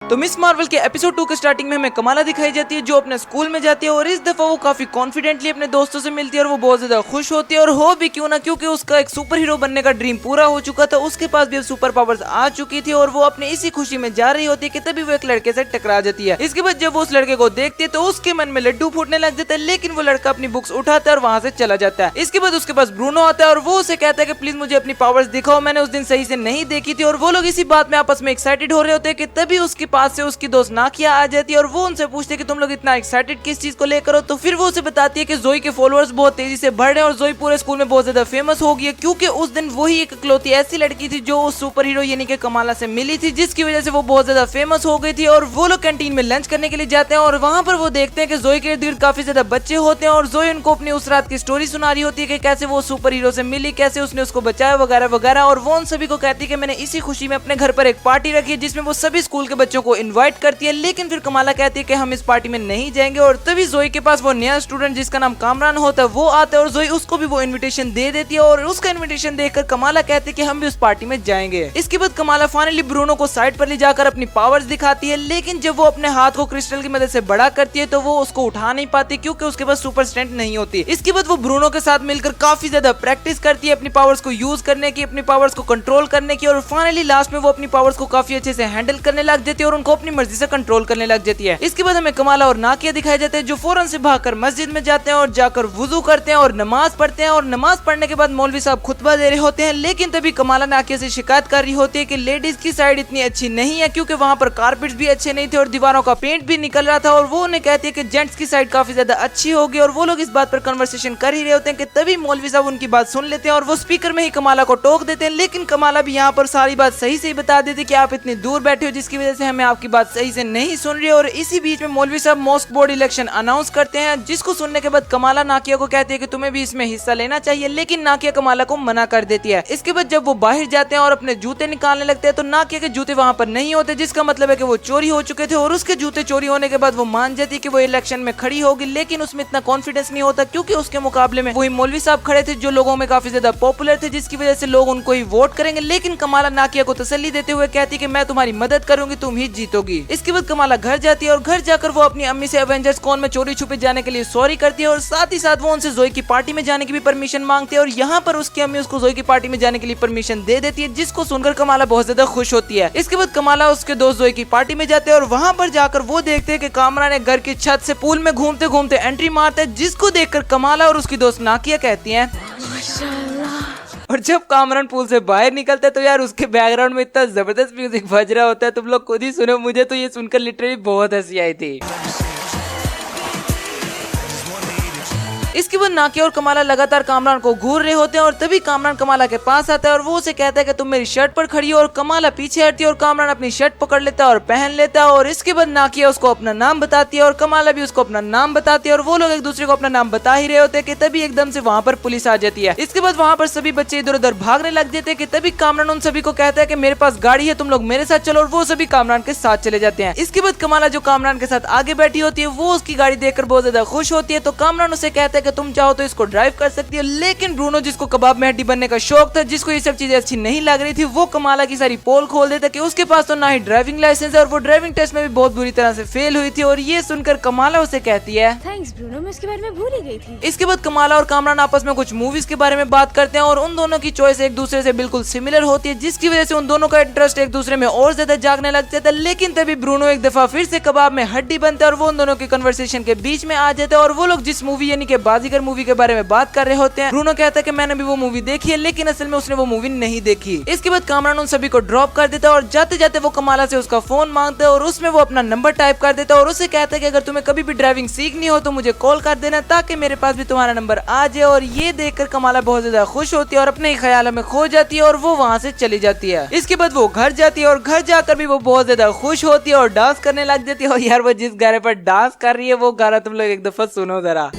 तो miss Marvel के episode 2 के स्टार्टिंग में हमें कमाला दिखाई जाती है जो अपने स्कूल में जाती है और इस दफा वो काफी कॉन्फिडेंटली अपने दोस्तों से मिलती है और वो बहुत ज्यादा खुश होती है और हो भी क्यों ना, क्योंकि उसका एक सुपर हीरो बनने का ड्रीम पूरा हो चुका था। उसके पास भी अब सुपर पावर्स आ चुकी थी और वो अपने इसी खुशी में जा रही होती है कि तभी वो एक लड़के से टकरा जाती है। इसके बाद जब वो उस लड़के को देखती है तो उसके मन में लड्डू फूटने लग जाता है, लेकिन वो लड़का अपनी बुक्स उठाता है और वहाँ से चला जाता है। इसके बाद उसके पास ब्रूनो आता है और वो उसे कहता है कि प्लीज मुझे अपनी पावर्स दिखाओ, मैंने उस दिन सही से नहीं देखी थी। और वो लोग इसी बात में आपस में एक्साइटेड हो रहे होते हैं कि तभी उसके पास से उसकी दोस्त नाकिया आ जाती है और वो उनसे पूछती है कि तुम लोग इतना एक्साइटेड किस चीज को लेकर हो। तो फिर वो उसे बताती है कि जोई के फॉलोअर्स बहुत तेजी से बढ़ रहे हैं और जोई पूरे स्कूल में बहुत ज्यादा फेमस हो गई है, क्योंकि उस दिन वही एक इकलौती ऐसी लड़की थी जो उस सुपर हीरो यानी कि कमाला से मिली थी, जिसकी वजह से वो बहुत ज्यादा फेमस हो गई थी। और वो लोग कैंटीन में लंच करने के लिए जाते हैं और वहाँ पर वो देखते हैं कि जोई के इर्द गिर्द काफी ज्यादा बच्चे होते हैं और जोई उनको अपनी उस रात की स्टोरी सुना रही होती है कि कैसे वो सुपर हीरो से मिली, कैसे उसने उसको बचाया वगैरह वगैरह। और वो उन सभी को कहती है कि मैंने इसी खुशी में अपने घर पर एक पार्टी रखी है जिसमें वो सभी स्कूल के बच्चों को इनवाइट करती है। लेकिन फिर कमाला कहती है कि हम इस पार्टी में नहीं जाएंगे और तभी जोई के पास वो नया स्टूडेंट जिसका नाम कामरान होता है वो आता है और जोई उसको भी वो इनविटेशन दे देती है और उसका इनविटेशन देखकर कमाला कहती है कि हम भी उस पार्टी में जाएंगे। इसके बाद कमाला फाइनली ब्रूनो को साइड पर ले जाकर अपनी पावर्स दिखाती है, लेकिन जब वो अपने हाथ को क्रिस्टल की मदद से बड़ा करती है तो वो उसको उठा नहीं पाती क्योंकि उसके पास सुपर स्ट्रेंथ नहीं होती। इसके बाद वो ब्रूनो के साथ मिलकर काफी ज्यादा प्रैक्टिस करती है अपनी पावर्स को यूज करने की, अपनी पावर्स को कंट्रोल करने की और फाइनली लास्ट में वो अपनी पावर्स को काफी अच्छे से हैंडल करने लग जाती है और उनको अपनी मर्जी से कंट्रोल करने लग जाती है। इसके बाद हमें कमाला और नाकिया दिखाए जाते हैं जो फौरन से भागकर मस्जिद में जाते हैं और जाकर वुजू करते हैं और नमाज पढ़ते हैं और नमाज पढ़ने के बाद मौलवी साहब खुतबा दे रहे होते हैं। लेकिन तभी कमाला नाकिया से शिकायत कर रही होती है कि लेडीज की साइड इतनी अच्छी नहीं है क्योंकि वहाँ पर कारपेट्स भी अच्छे नहीं थे और दीवारों का पेंट भी निकल रहा था। और वो उन्हें कहती है कि जेंट्स की साइड काफी ज्यादा अच्छी होगी और वो लोग इस बात पर कन्वर्सेशन कर ही रहे होते हैं कि तभी मौलवी साहब उनकी बात सुन लेते हैं और वो स्पीकर में ही कमाला को टोक देते हैं। लेकिन कमाला भी यहाँ पर सारी बात सही से बता देती कि आप इतनी दूर बैठे हो जिसकी वजह से हमें आपकी बात सही से नहीं सुन रही। और इसी बीच में मौलवी साहब मॉस्क बोर्ड इलेक्शन अनाउंस करते हैं, जिसको सुनने के बाद कमाला नाकिया को कहती है कि तुम्हें भी इसमें हिस्सा लेना चाहिए, लेकिन नाकिया कमाला को मना कर देती है। इसके बाद जब वो बाहर जाते हैं और अपने जूते निकालने लगते हैं तो नाकिया के जूते वहाँ पर नहीं होते, जिसका मतलब है कि वो चोरी हो चुके थे। और उसके जूते चोरी होने के बाद वो मान जाती है कि वो इलेक्शन में खड़ी होगी, लेकिन उसमें इतना कॉन्फिडेंस नहीं होता क्योंकि उसके मुकाबले में वही मौलवी साहब खड़े थे जो लोगों में काफी ज्यादा पॉपुलर थे, जिसकी वजह से लोग उनको ही वोट करेंगे। लेकिन कमाला नाकिया को तसल्ली देते हुए कहती है कि मैं तुम्हारी मदद करूंगी, तुम ही जीतोगी। इसके बाद कमाला घर जाती है और घर जाकर वो अपनी अम्मी से एवेंजर्स कॉन में चोरी छुपे जाने के लिए सॉरी करती है और साथ ही साथ वो उनसे जोई की पार्टी में जाने की भी परमिशन मांगती है और यहाँ पर उसकी अम्मी उसको जोई की पार्टी में जाने के लिए परमिशन दे देती है, जिसको सुनकर कमाला बहुत ज्यादा खुश होती है। इसके बाद कमाला उसके दोस्त जोई की पार्टी में जाते हैं और वहाँ पर जाकर वो देखते हैं कि कामरान ने घर की छत से पूल में घूमते घूमते एंट्री मारता है, जिसको देखकर कमाला और उसकी दोस्त नाकिया कहती है और जब कामरान पूल से बाहर निकलता है तो यार उसके बैकग्राउंड में इतना जबरदस्त म्यूजिक बज रहा होता है, तुम लोग खुद ही सुनो। मुझे तो ये सुनकर लिटरली बहुत हंसी आई थी। इसके बाद नाकिया और कमाला लगातार कामरान को घूर रहे होते हैं और तभी कामरान कमाला के पास आता है और वो उसे कहता है कि तुम मेरी शर्ट पर खड़ी हो। और कमाला पीछे हटती है और कामरान अपनी शर्ट पकड़ लेता है और पहन लेता है। और इसके बाद नाकिया उसको अपना नाम बताती है और कमाला भी उसको अपना नाम बताती है और वो लोग एक दूसरे को अपना नाम बता ही रहे होते हैं कि तभी एकदम से वहाँ पर पुलिस आ जाती है। इसके बाद वहाँ पर सभी बच्चे इधर उधर भागने लग जाते हैं कि तभी कामरान उन सभी को कहता है कि मेरे पास गाड़ी है, तुम लोग मेरे साथ चलो। और वो सभी कामरान के साथ चले जाते हैं। इसके बाद कमाला जो कामरान के साथ आगे बैठी होती है वो उसकी गाड़ी देखकर बहुत ज्यादा खुश होती है, तो कामरान उसे कहता है कि तुम चाहो तो इसको ड्राइव कर सकती है। लेकिन ब्रूनो जिसको कबाब में हड्डी बनने का शौक था, जिसको ये सब चीजें अच्छी नहीं लग रही थी, वो कमाला की सारी पोल खोल देता कि उसके पास तो ना ही ड्राइविंग लाइसेंस है और वो ड्राइविंग टेस्ट में भी बहुत बुरी तरह से फेल हुई थी। और ये सुनकर कमाला उसे कहती है थैंक्स ब्रूनो, मैं इसके बारे में भूल ही गई थी। इसके बाद कमाला और कामरान आपस में कुछ मूवीज के बारे में बात करते हैं और उन दोनों की चॉइस एक दूसरे से बिल्कुल सिमिलर होती है, जिसकी वजह से उन दोनों का इंटरेस्ट एक दूसरे में और ज्यादा जागने लग जाता है। लेकिन तभी ब्रूनो एक दफा फिर से कबाब में हड्डी बनता है और वो उन दोनों की कन्वर्सेशन के बीच में आ जाता है और वो लोग जिस मूवी यानी कि बाजीगर मूवी के बारे में बात कर रहे होते हैं, ब्रूनो कहता है कि मैंने भी वो मूवी देखी है, लेकिन असल में उसने वो मूवी नहीं देखी। इसके बाद कामरान उन सभी को ड्रॉप कर देता है और जाते जाते वो कमाला से उसका फोन मांगता है और उसमें वो अपना नंबर टाइप कर देता है और उसे कहता है कि अगर तुम्हें कभी भी ड्राइविंग सीखनी हो तो मुझे कॉल कर देना ताकि मेरे पास भी तुम्हारा नंबर आ जाए। और ये देखकर कमाला बहुत ज्यादा खुश होती है और अपने ही ख्यालों में खो जाती है और वो वहाँ से चली जाती है। इसके बाद वो घर जाती है और घर जाकर भी वो बहुत ज्यादा खुश होती है और डांस करने लग जाती है। और यार वो जिस गाने पर डांस कर रही है वो गाना तुम लोग एक दफा सुनो जरा।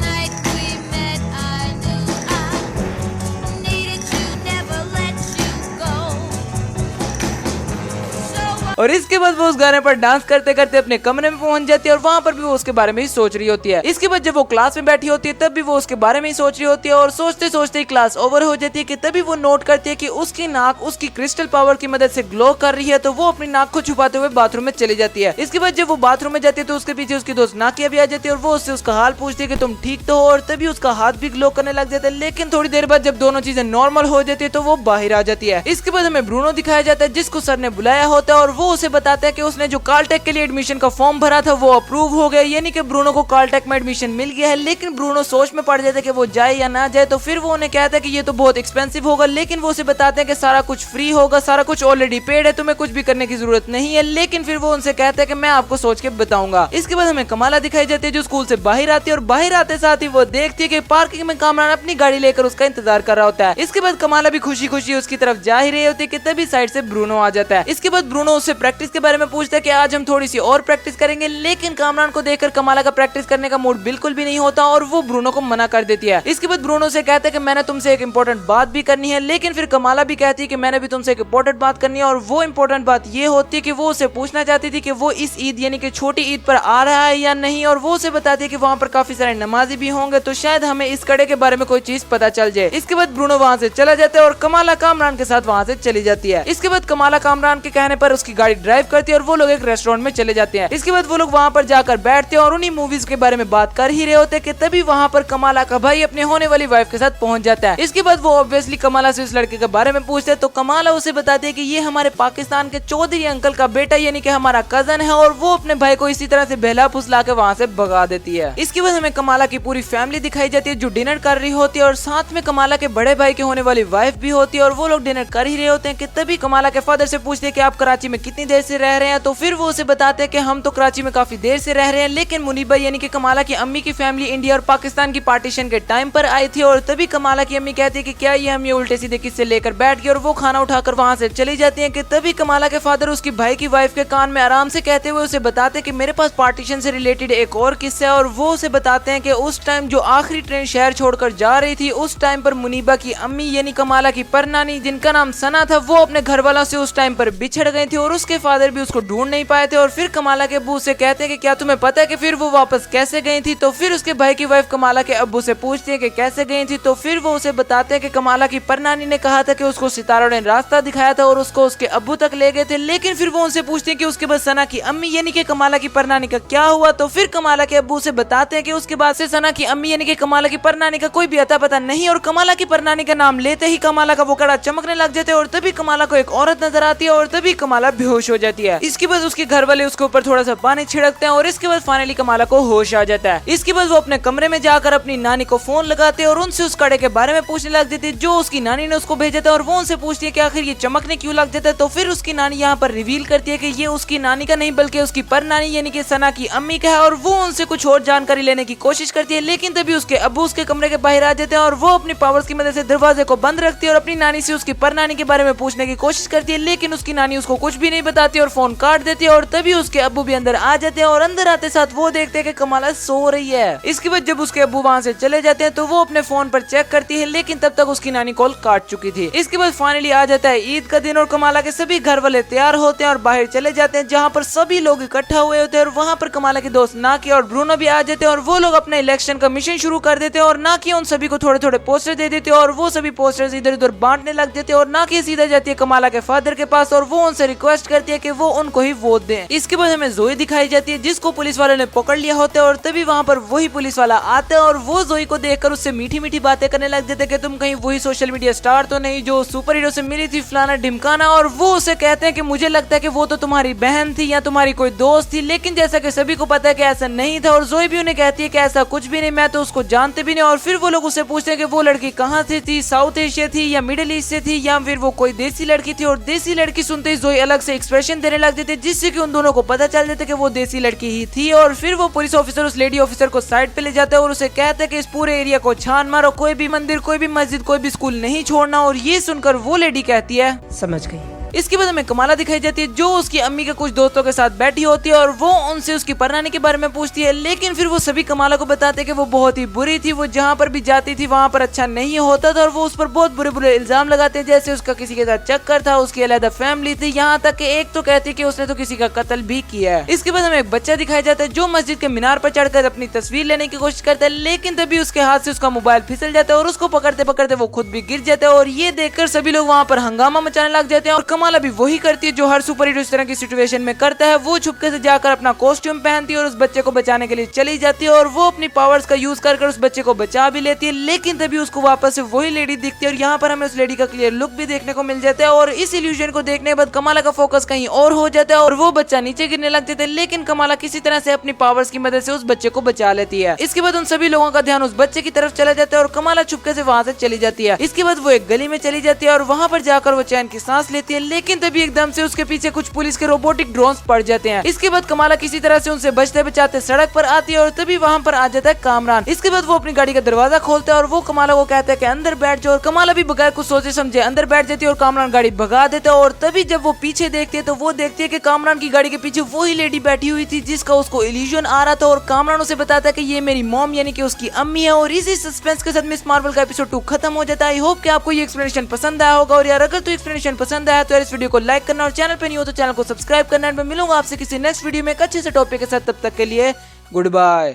और इसके बाद वो उस गाने पर डांस करते करते अपने कमरे में पहुंच जाती है और वहाँ पर भी वो उसके बारे में ही सोच रही होती है। इसके बाद जब वो क्लास में बैठी होती है तब भी वो उसके बारे में ही सोच रही होती है और सोचते सोचते ही क्लास ओवर हो जाती है कि तभी वो नोट करती है कि उसकी नाक उसकी क्रिस्टल पावर की मदद से ग्लो कर रही है। तो वो अपनी नाक को छुपाते हुए बाथरूम में चली जाती है। इसके बाद जब वो बाथरूम में जाती है तो उसके पीछे उसकी दोस्त नाकिया भी आ जाती है और वो उससे उसका हाल पूछती है कि तुम ठीक तो हो, और तभी उसका हाथ भी ग्लो करने लग जाता है। लेकिन थोड़ी देर बाद जब दोनों चीजें नॉर्मल हो जाती है तो वो बाहर आ जाती है। इसके बाद हमें ब्रूनो दिखाया जाता है जिसको सर ने बुलाया होता है और वो उसे बताता है कि उसने जो कार्लटेक के लिए एडमिशन का फॉर्म भरा था वो अप्रूव हो गया, यानी कि ब्रूनो को कार्लटेक में एडमिशन मिल गया है। लेकिन ब्रूनो सोच में पड़ जाता है कि वो जाए या ना जाए। तो फिर वो उन्हें कहता है कि ये तो बहुत एक्सपेंसिव होगा, लेकिन वो उसे बताते हैं कि सारा कुछ फ्री होगा, सारा कुछ ऑलरेडी पेड है, तुम्हें कुछ भी करने की जरूरत नहीं है। लेकिन फिर वो उनसे कहता है कि मैं आपको सोच के बताऊंगा। इसके बाद हमें कमाला दिखाई जाती है जो स्कूल से बाहर आती है और बाहर आते साथ ही वो देखती है कि पार्किंग में कामरान अपनी गाड़ी लेकर उसका इंतजार कर रहा होता है। इसके बाद कमाला भी खुशी खुशी उसकी तरफ जा ही रही होती है कि तभी साइड से ब्रूनो आ जाता है। इसके बाद ब्रूनो उससे प्रैक्टिस के बारे में पूछता है कि आज हम थोड़ी सी और प्रैक्टिस करेंगे, लेकिन कामरान को देखकर कमाला का प्रैक्टिस करने का मूड बिल्कुल भी नहीं होता और वो ब्रूनो को मना कर देती है। इसके बाद ब्रूनो से कहता है कि मैंने तुमसे एक इंपॉर्टेंट बात भी करनी है, लेकिन फिर कमाला भी कहती है कि मैंने भी तुमसे एक इंपॉर्टेंट बात करनी है। और वो इंपॉर्टेंट बात ये होती है कि वो उसे पूछना चाहती थी कि वो इस ईद यानी कि छोटी ईद पर आ रहा है या नहीं, और वो उसे बताती है कि वहाँ पर काफी सारे नमाजी भी होंगे, तो शायद हमें इस कड़े के बारे में कोई चीज पता चल जाए। इसके बाद ब्रूनो वहाँ से चला जाता है और कमाला कामरान के साथ वहाँ से चली जाती है। इसके बाद कमाला कामरान के कहने पर उसकी गाड़ी ड्राइव करती है और वो लोग एक रेस्टोरेंट में चले जाते हैं। इसके बाद वो लोग वहाँ पर जाकर बैठते हैं और उन्हीं मूवीज के बारे में बात कर ही रहे होते हैं कि तभी वहाँ पर कमाला का भाई अपने होने वाली वाइफ के साथ पहुंच जाता है। इसके बाद वो ऑब्वियसली कमाला से उस लड़के के बारे में पूछते हैं तो कमाला उसे बताती है कि ये हमारे पाकिस्तान के चौधरी अंकल का बेटा यानी कि हमारा कजन है, और वो अपने भाई को इसी तरह से बहला फुसला के वहाँ से भगा देती है। इसके बाद हमें कमाला की पूरी फैमिली दिखाई जाती है जो डिनर कर रही होती है और साथ में कमाला के बड़े भाई के होने वाली वाइफ भी होती है और वो लोग डिनर कर ही रहे होते हैं कि तभी कमाला के फादर से पूछते हैं कि आप कराची में कितनी देर से रह रहे हैं। तो फिर वो उसे बताते हैं कि हम तो कराची में काफी देर से रह रहे हैं, लेकिन मुनीबा यानी कि कमाला की अम्मी की फैमिली इंडिया और पाकिस्तान की पार्टीशन के टाइम पर आई थी। और तभी कमाला की अम्मी कहती है कि क्या ये हम ये उल्टे सीधे किससे लेकर बैठ गए, और वो खाना उठाकर वहाँ से चली जाती है कि तभी कमाला के फादर उसकी भाई की वाइफ के कान में आराम से कहते हुए उसे बताते हैं कि मेरे पास पार्टीशन से रिलेटेड एक और किस्सा है। और वो उसे बताते हैं कि उस टाइम जो आखिरी ट्रेन शहर छोड़कर जा रही थी उस टाइम पर मुनीबा की अम्मी यानी कमाला की परनानी जिनका नाम सना था वो अपने घर वालों से उस टाइम पर बिछड़ गई थी और उसके फादर भी उसको ढूंढ नहीं पाए थे। और फिर कमाला के अब्बू से कहते हैं कि क्या तुम्हें पता है कि फिर वो वापस कैसे गई थी। तो फिर उसके भाई की वाइफ कमाला के अब्बू से पूछती है कि कैसे गई थी। तो फिर वो उसे बताते हैं कि कमाला की परनानी ने कहा था कि उसको सितारों ने रास्ता दिखाया था और उसको उसके अब्बू तक ले गए थे। लेकिन फिर वो उनसे पूछते हैं कि उसके बाद सना की अम्मी यानी कि कमाला की परनानी का क्या हुआ। तो फिर कमाला के अब्बू से बताते हैं कि उसके बाद से सना की अम्मी यानी कि कमाला की परनानी का कोई भी अता पता नहीं, और कमाला की परनानी का नाम लेते ही कमाला का वो कड़ा चमकने लग जाते हैं और तभी कमाला को एक औरत नजर आती है और तभी कमाला बेहोश हो जाती है। इसके बाद उसके घर वाले उसके ऊपर थोड़ा सा पानी छिड़कते हैं और इसके बाद फाइनली कमाला को होश आ जाता है। इसके बाद वो अपने कमरे में जाकर अपनी नानी को फोन लगाते हैं और उनसे उस कड़े के बारे में पूछने लग जाती है जो उसकी नानी ने उसको भेजा था, और वो उनसे पूछती है कि आखिर ये चमकने क्यों लग जाता है। तो फिर उसकी नानी यहाँ पर रिवील करती है कि ये उसकी नानी का नहीं बल्कि उसकी परनानी यानी कि सना की अम्मी का है, और वो उनसे कुछ और जानकारी लेने की कोशिश करती है। लेकिन तभी उसके अब्बू उसके कमरे के बाहर आ जाते हैं और वो अपनी पावर्स की मदद से दरवाजे को बंद रखती है और अपनी नानी से उसकी परनानी के बारे में पूछने की कोशिश करती है। लेकिन उसकी नानी उसको कुछ भी नहीं बताती और फोन काट देती है। और तभी उसके अब्बू भी अंदर आ जाते हैं और अंदर आते साथ वो देखते हैं कि कमाला सो रही है। इसके बाद जब उसके अब्बू वहाँ से चले जाते हैं तो वो अपने फोन पर चेक करती है, लेकिन तब तक उसकी नानी कॉल काट चुकी थी। इसके बाद फाइनली आ जाता है ईद का दिन और कमाला के सभी घर वाले तैयार होते हैं और बाहर चले जाते हैं जहाँ पर सभी लोग इकट्ठा हुए होते हैं। और वहाँ पर कमाला के दोस्त नाकी और ब्रूनो भी आ जाते हैं और वो लोग अपने इलेक्शन का मिशन शुरू कर देते हैं और नाकी उन सभी को थोड़े थोड़े पोस्टर दे देते हैं और वो सभी पोस्टर्स इधर उधर बांटने लग जाते हैं। और नाकी सीधा जाती है कमाला के फादर के पास और वो उनसे रिक्वेस्ट करती है कि वो उनको ही वोट दें। इसके बाद हमें जोई दिखाई जाती है जिसको पुलिस वालों ने पकड़ लिया होता है और तभी वहाँ पर वही पुलिस वाला आता है और वो जोई को देखकर उससे मीठी मीठी बातें करने लग जाते हैं कि तुम कहीं वही सोशल मीडिया स्टार तो नहीं जो सुपर हीरो से मिली थी फलाना ढिमकाना। और वो उसे कहते हैं कि मुझे लगता है कि वो तो तुम्हारी बहन थी या तुम्हारी कोई दोस्त थी, लेकिन जैसा कि सभी को पता है कि ऐसा नहीं था। और जोई भी उन्हें कहती है कि ऐसा कुछ भी नहीं, मैं तो उसको जानते भी नहीं। और फिर वो लोग उससे पूछते हैं कि वो लड़की कहाँ से थी, साउथ एशिया थी या मिडिल ईस्ट से थी या फिर वो कोई देसी लड़की थी। और देसी लड़की सुनते ही जोई अलग से एक्सप्रेशन देने लग जाती है जिससे कि उन दोनों को पता चल जाता है कि वो देसी लड़की ही थी। और फिर वो पुलिस ऑफिसर उस लेडी ऑफिसर को साइड पे ले जाता है और उसे कहता है कि इस पूरे एरिया को छान मारो, कोई भी मंदिर कोई भी मस्जिद कोई भी स्कूल नहीं छोड़ना। और ये सुनकर वो लेडी कहती है समझ गई। इसके बाद हमें कमाला दिखाई जाती है जो उसकी अम्मी के कुछ दोस्तों के साथ बैठी होती है और वो उनसे उसकी परनानी के बारे में पूछती है, लेकिन फिर वो सभी कमाला को बताते कि वो बहुत ही बुरी थी, वो जहाँ पर भी जाती थी वहाँ पर अच्छा नहीं होता था और वो उस पर बहुत बुरे बुरे इल्जाम लगाते हैं, जैसे उसका किसी के साथ चक्कर था, उसकी अलग फैमिली थी, यहाँ तक कि एक तो कहती कि उसने तो किसी का कत्ल भी किया है। इसके बाद हमें एक बच्चा दिखाया जाता है जो मस्जिद के मीनार पर चढ़कर अपनी तस्वीर लेने की कोशिश करता है, लेकिन तभी उसके हाथ से उसका मोबाइल फिसल जाता है और उसको पकड़ते पकड़ते वो खुद भी गिर जाता है और ये देखकर सभी लोग वहाँ पर हंगामा मचाने लग जाते हैं। और कमाला भी वही करती है जो हर सुपर हीरो इस तरह की सिचुएशन में करता है, वो छुपके से जाकर अपना कॉस्ट्यूम पहनती है और उस बच्चे को बचाने के लिए चली जाती है और वो अपनी पावर्स का यूज कर उस बच्चे को बचा भी लेती है, लेकिन तभी उसको वापस से वही लेडी दिखती है और यहाँ पर हमें उस लेडी का क्लियर लुक भी देखने को मिल जाता है। और इस इल्यूजन को देखने के बाद कमाला का फोकस कहीं और हो जाता है और वो बच्चा नीचे गिरने लग जाता है, लेकिन कमाला किसी तरह से अपनी पावर्स की मदद से उस बच्चे को बचा लेती है। इसके बाद उन सभी लोगों का ध्यान उस बच्चे की तरफ चला जाता है और कमाला छुपके से वहाँ से चली जाती है। इसके बाद वो एक गली में चली जाती है और वहाँ पर जाकर वो चैन की सांस लेती है, लेकिन तभी एकदम से उसके पीछे कुछ पुलिस के रोबोटिक ड्रोन्स पड़ जाते हैं। इसके बाद कमाला किसी तरह से उनसे बचते बचाते सड़क पर आती है और तभी वहाँ पर आ जाता है कामरान। इसके बाद वो अपनी गाड़ी का दरवाजा खोलता है और वो कमाला को कहता है कि अंदर बैठ जाओ और कमाला भी बगैर कुछ सोचे समझे अंदर बैठ जाती है और कामरान गाड़ी भगा देता है। और तभी जब वो पीछे देखती है तो वो देखती है कि कामरान की गाड़ी के पीछे वही लेडी बैठी हुई थी जिसका उसको इल्यूजन आ रहा था और कामरान उसे बताता है कि ये मेरी मॉम यानी कि उसकी अम्मी है। और इसी सस्पेंस के साथ मिस मार्वल का एपिसोड 2 खत्म हो जाता है। आई होप कि आपको ये एक्सप्लेनेशन पसंद आया होगा और यार अगर तो एक्सप्लेनेशन पसंद आया तो यार इस वीडियो को लाइक करना और चैनल पे नहीं हो तो चैनल को सब्सक्राइब करना। मैं मिलूंगा आपसे किसी नेक्स्ट वीडियो में एक अच्छे से टॉपिक के साथ, तब तक के लिए गुड बाय।